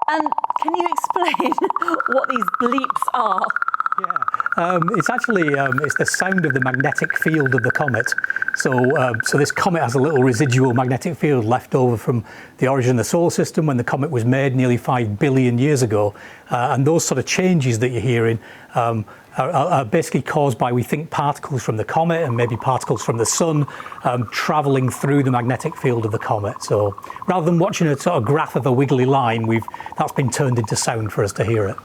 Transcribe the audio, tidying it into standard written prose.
And can you explain what these bleeps are? Yeah, it's actually it's the sound of the magnetic field of the comet. So this comet has a little residual magnetic field left over from the origin of the solar system when the comet was made nearly 5 billion years ago. And those sort of changes that you're hearing are basically caused by, we think, particles from the comet and maybe particles from the sun traveling through the magnetic field of the comet. So rather than watching a sort of graph of a wiggly line, that's been turned into sound for us to hear it.